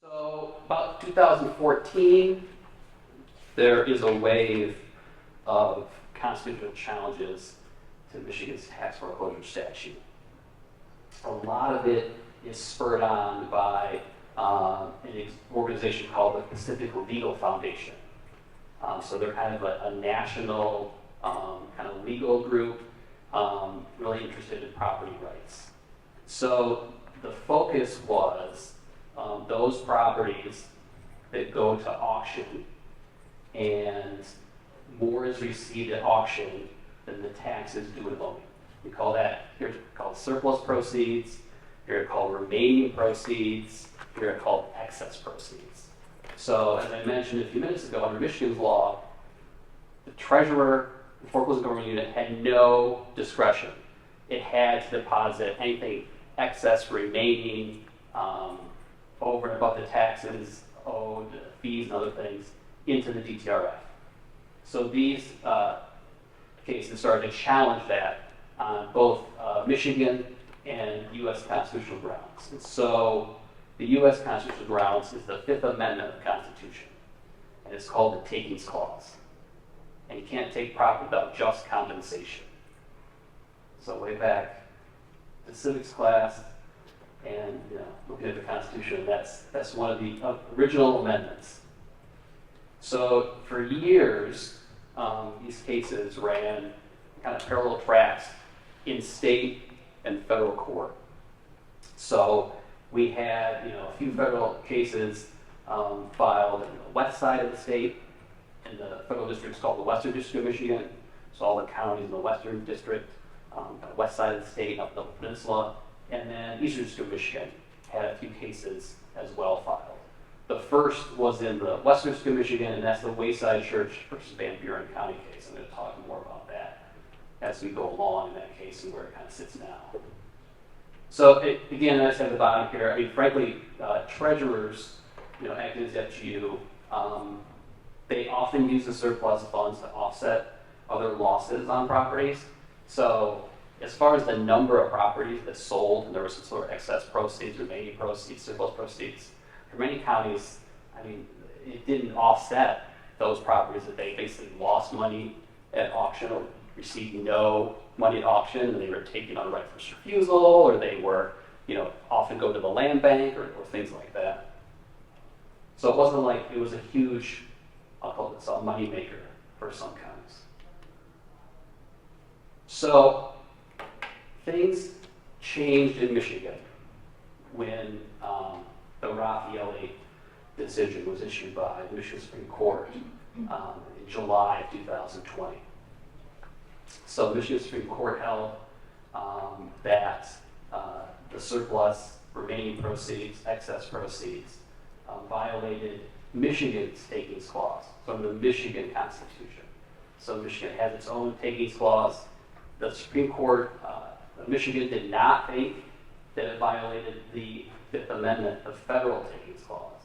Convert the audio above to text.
So about 2014, there is a wave of constitutional challenges to Michigan's tax foreclosure statute. A lot of it is spurred on by an organization called the Pacific Legal Foundation. So they're kind of a national kind of legal group really interested in property rights. So the focus was those properties that go to auction and more is received at auction than the taxes due in loaning. We call that, here it's called surplus proceeds, here it's called remaining proceeds, here it's called excess proceeds. So as I mentioned a few minutes ago, under Michigan's law, the treasurer, the foreclosed government unit had no discretion. It had to deposit anything excess, remaining, over and above the taxes owed, fees and other things, into the DTRF. So these cases started to challenge that on both Michigan and U.S. constitutional grounds. And so the U.S. constitutional grounds is the Fifth Amendment of the Constitution, and it's called the Takings Clause. And you can't take property without just compensation. So way back to civics class, and looking at the Constitution, that's one of the original amendments. So for years, these cases ran kind of parallel tracks in state and federal court. So we had a few federal cases filed in the west side of the state, and the federal district is called the Western District of Michigan. So all the counties in the Western District, the west side of the state, up the peninsula, and then Eastern District of Michigan had a few cases as well filed. The first was in the Western District of Michigan, and that's the Wayside Church versus Van Buren County case. I'm going to talk more about that as we go along in that case and where it kind of sits now. So again, I said at the bottom here, I mean, frankly, treasurers, acting as FGU, they often use the surplus funds to offset other losses on properties. So as far as the number of properties that sold, and there was some sort of excess proceeds, remaining proceeds, surplus proceeds, for many counties, I mean, it didn't offset those properties that they basically lost money at auction or received no money at auction, and they were taking on right of first refusal, or they were, often go to the land bank or things like that. So it wasn't like it was a huge, I'll call this a money maker for some counties. So things changed in Michigan when the Raffaelli decision was issued by the Michigan Supreme Court in July of 2020. So the Michigan Supreme Court held that the surplus, remaining proceeds, excess proceeds violated Michigan's takings clause, so the Michigan Constitution. So Michigan has its own takings clause. The Supreme Court of Michigan did not think that it violated the Fifth Amendment, the federal takings clause.